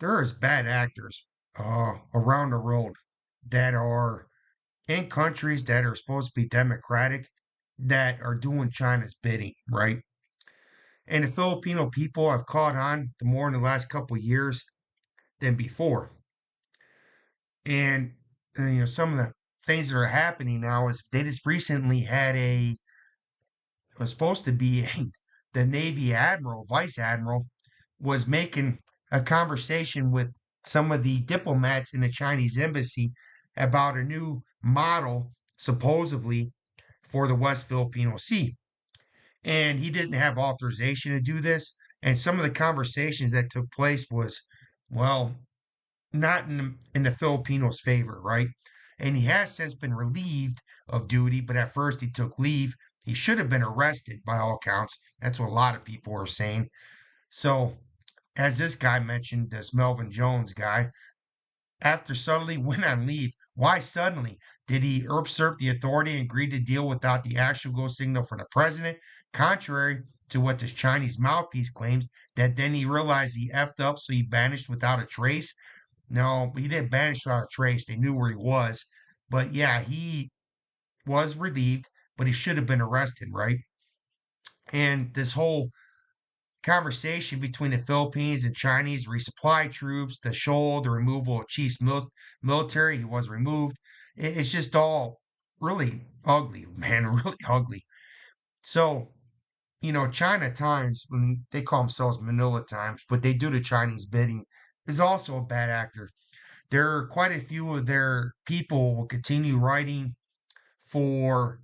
There is bad actors around the world that are in countries that are supposed to be democratic that are doing China's bidding, right? And the Filipino people have caught on to more in the last couple of years than before. And, some of the things that are happening now is they just recently had was supposed to be the Navy admiral, vice admiral, was making a conversation with some of the diplomats in the Chinese embassy about a new model, supposedly, for the West Filipino Sea. And he didn't have authorization to do this. And some of the conversations that took place was, well, not in the Filipinos' favor, right? And he has since been relieved of duty, but at first he took leave. He should have been arrested by all accounts. That's what a lot of people are saying. So, as this guy mentioned, this Melvin Jones guy, after suddenly went on leave, why suddenly? Did he usurp the authority and agree to deal without the actual go signal from the president? Contrary to what this Chinese mouthpiece claims, that then he realized he effed up, so he banished without a trace. No, he didn't banish without a trace. They knew where he was. But yeah, he was relieved, but he should have been arrested, right? And this whole conversation between the Philippines and Chinese resupply troops, the shoal, the removal of chief's military, he was removed. It's just all really ugly, man, really ugly. So, China Times, when they call themselves Manila Times, but they do the Chinese bidding, is also a bad actor. There are quite a few of their people will continue writing for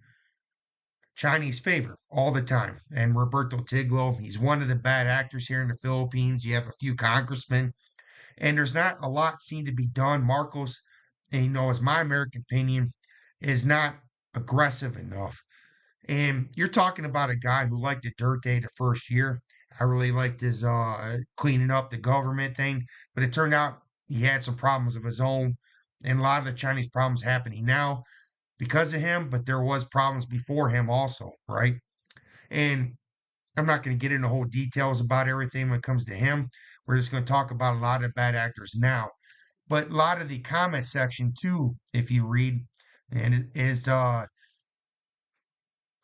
Chinese favor all the time. And Roberto Tiglo, he's one of the bad actors here in the Philippines. You have a few congressmen, and there's not a lot seen to be done. Marcos, and, as my American opinion, is not aggressive enough. And you're talking about a guy who liked the dirt day the first year. I really liked his cleaning up the government thing, but it turned out he had some problems of his own, and a lot of the Chinese problems happening now because of him. But there was problems before him also, right? And I'm not going to get into whole details about everything when it comes to him. We're just going to talk about a lot of bad actors now. But a lot of the comment section too, if you read, and it is the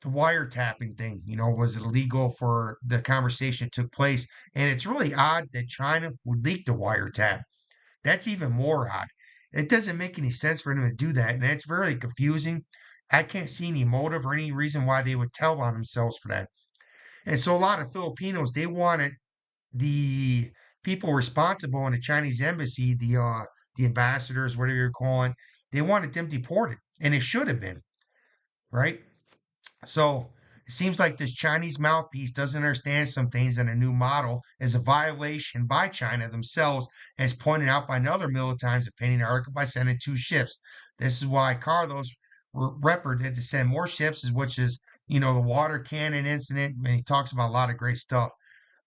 wiretapping thing, was it illegal for the conversation took place? And it's really odd that China would leak the wiretap. That's even more odd. It doesn't make any sense for them to do that, and it's very confusing. I can't see any motive or any reason why they would tell on themselves for that. And so a lot of Filipinos, they wanted the people responsible in the Chinese embassy, the ambassadors, whatever you're calling, they wanted them deported, and it should have been, right? So it seems like this Chinese mouthpiece doesn't understand some things, and a new model is a violation by China themselves, as pointed out by another Military Times opinion article by sending two ships. This is why Carlos Repper had to send more ships, which is, the water cannon incident, and he talks about a lot of great stuff.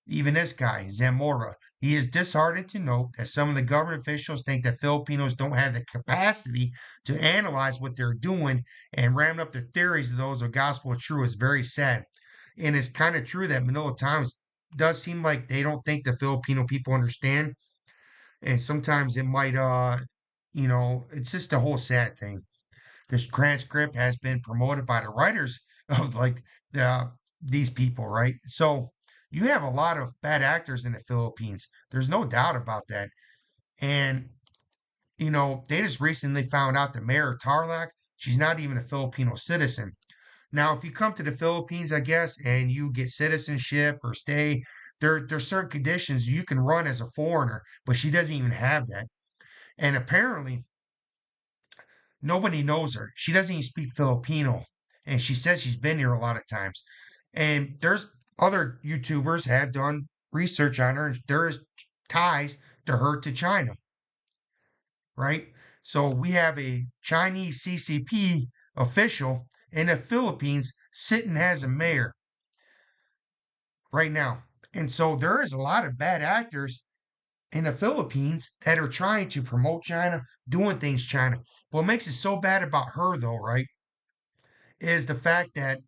Even this guy, Zamora, he is disheartened to note that some of the government officials think that Filipinos don't have the capacity to analyze what they're doing and ram up the theories of those of gospel true is very sad. And it's kind of true that Manila Times does seem like they don't think the Filipino people understand. And sometimes it might, it's just a whole sad thing. This transcript has been promoted by the writers of like these people, right? So you have a lot of bad actors in the Philippines. There's no doubt about that. And they just recently found out that Mayor Tarlac, she's not even a Filipino citizen. Now, if you come to the Philippines, I guess, and you get citizenship or stay, there's certain conditions you can run as a foreigner, but she doesn't even have that. And apparently, nobody knows her. She doesn't even speak Filipino, and she says she's been here a lot of times. And there's other YouTubers have done research on her, and there is ties to her to China, right? So we have a Chinese CCP official in the Philippines sitting as a mayor right now. And so there is a lot of bad actors in the Philippines that are trying to promote China, doing things China. What makes it so bad about her, though, right, is the fact that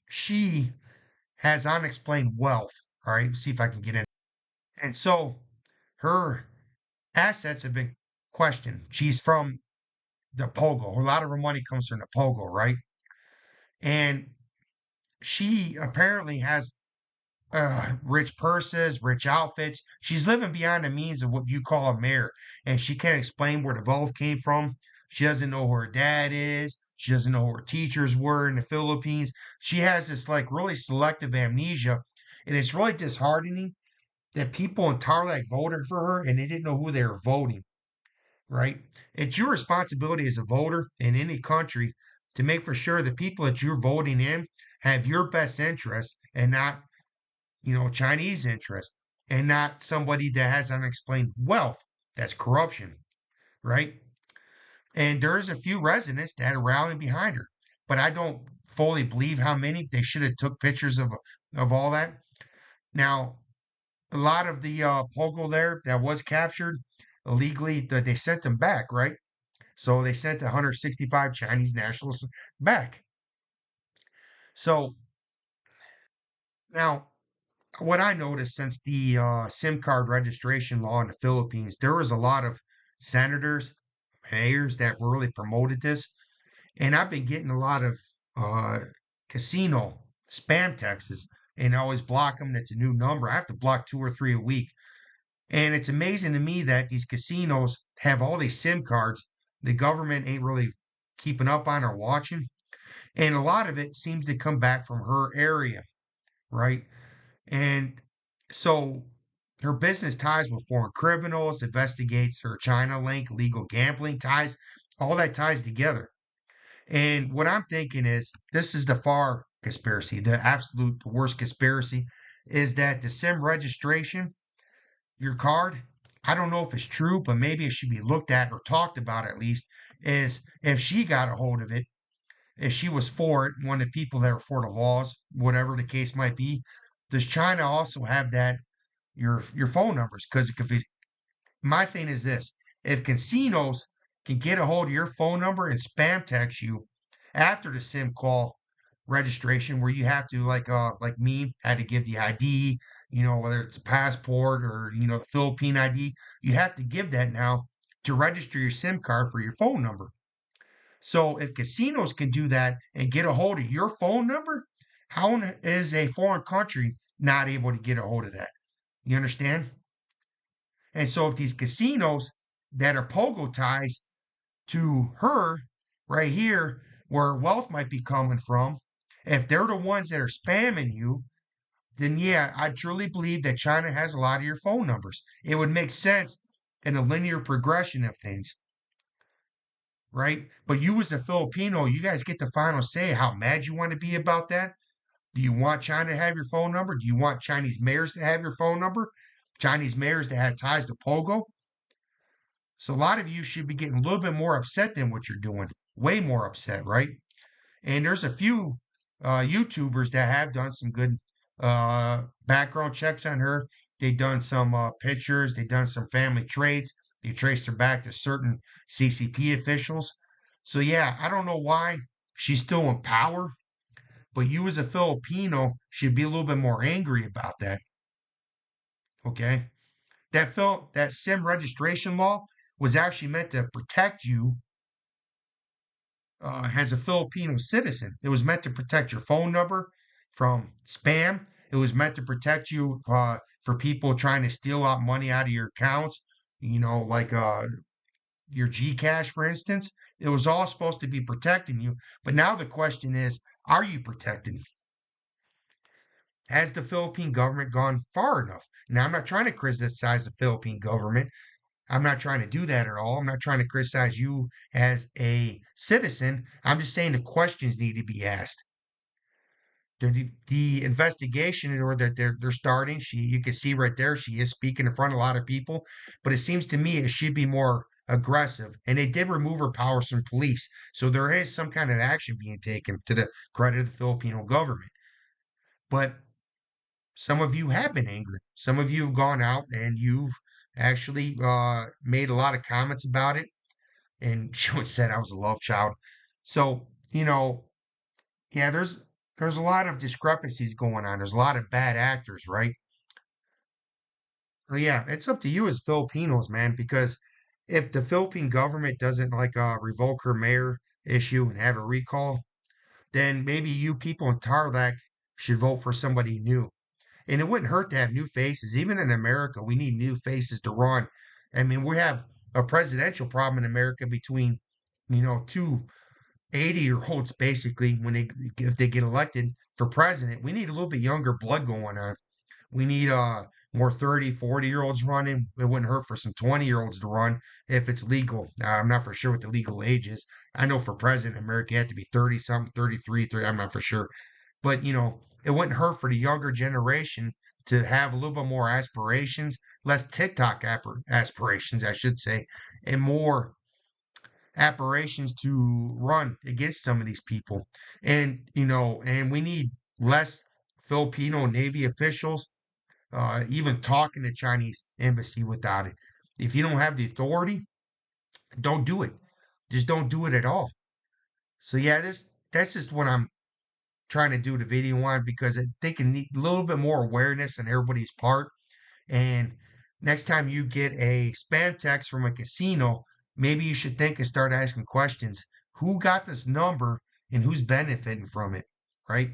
she has unexplained wealth. All right, see if I can get in. And so her assets have been questioned. She's from the Pogo. A lot of her money comes from the Pogo, right? And she apparently has rich purses, rich outfits. She's living beyond the means of what you call a mayor, and she can't explain where the wealth came from. She doesn't know who her dad is. She doesn't know who her teachers were in the Philippines. She has this like really selective amnesia, and it's really disheartening that people in Tarlac voted for her and they didn't know who they were voting. Right? It's your responsibility as a voter in any country to make for sure the people that you're voting in have your best interest and not Chinese interest and not somebody that has unexplained wealth. That's corruption, right? And there's a few residents that are rallying behind her, but I don't fully believe how many. They should have took pictures of all that. Now, a lot of the pogo there that was captured illegally, that they sent them back, right? So they sent 165 Chinese nationals back. So now what I noticed since the SIM card registration law in the Philippines, there was a lot of senators, mayors that really promoted this, and I've been getting a lot of uh, casino spam texts, and I always block them. It's a new number. I have to block two or three a week, and it's amazing to me that these casinos have all these SIM cards. The government ain't really keeping up on or watching, and a lot of it seems to come back from her area, right? And so her business ties with foreign criminals, investigates her China link, legal gambling ties, all that ties together. And what I'm thinking is this is the far conspiracy, the absolute worst conspiracy is that the SIM registration, your card, I don't know if it's true, but maybe it should be looked at or talked about at least, is if she got a hold of it, if she was for it, one of the people that are for the laws, whatever the case might be, does China also have that your phone numbers? Because my thing is this: if casinos can get a hold of your phone number and spam text you after the SIM call registration, where you have to like me had to give the ID, whether it's a passport or the Philippine ID, you have to give that now to register your SIM card for your phone number. So if casinos can do that and get a hold of your phone number, how is a foreign country not able to get a hold of that? You understand? And so if these casinos that are pogo ties to her right here, where wealth might be coming from, if they're the ones that are spamming you, then yeah, I truly believe that China has a lot of your phone numbers. It would make sense in a linear progression of things, right? But you as a Filipino, you guys get the final say how mad you want to be about that. Do you want China to have your phone number? Do you want Chinese mayors to have your phone number? Chinese mayors that have ties to Pogo? So a lot of you should be getting a little bit more upset than what you're doing. Way more upset, right? And there's a few YouTubers that have done some good background checks on her. They've done some pictures. They've done some family traits. They traced her back to certain CCP officials. So yeah, I don't know why she's still in power, but you as a Filipino should be a little bit more angry about that. Okay, that SIM registration law was actually meant to protect you as a Filipino citizen. It was meant to protect your phone number from spam. It was meant to protect you for people trying to steal out money out of your accounts. Like your Gcash, for instance. It was all supposed to be protecting you. But now the question is, are you protected? Has the Philippine government gone far enough? Now, I'm not trying to criticize the Philippine government. I'm not trying to do that at all. I'm not trying to criticize you as a citizen. I'm just saying the questions need to be asked. The investigation or that they're starting, you can see right there, she is speaking in front of a lot of people, but it seems to me it should be more aggressive. And they did remove her powers from police. So there is some kind of action being taken to the credit of the Filipino government. But some of you have been angry. Some of you have gone out and you've actually made a lot of comments about it. And she said I was a love child. So, yeah, there's a lot of discrepancies going on. There's a lot of bad actors, right? Oh yeah, it's up to you as Filipinos, man, because if the Philippine government doesn't like revoke her mayor issue and have a recall, then maybe you people in Tarlac should vote for somebody new. And it wouldn't hurt to have new faces. Even in America, we need new faces to run. I mean, we have a presidential problem in America between, two 80-year-olds basically when they if they get elected for president. We need a little bit younger blood going on. We need more 30, 40-year-olds running. It wouldn't hurt for some 20-year-olds to run if it's legal. I'm not for sure what the legal age is. I know for president in America you have to be 30 something, 33, 30, I'm not for sure. But it wouldn't hurt for the younger generation to have a little bit more aspirations, less TikTok aspirations, I should say, and more aspirations to run against some of these people. And we need less Filipino Navy officials even talking to Chinese embassy without it. If you don't have the authority, don't do it. Just don't do it at all. So yeah, that's just what I'm trying to do the video on because they can need a little bit more awareness on everybody's part. And next time you get a spam text from a casino, maybe you should think and start asking questions. Who got this number and who's benefiting from it, right?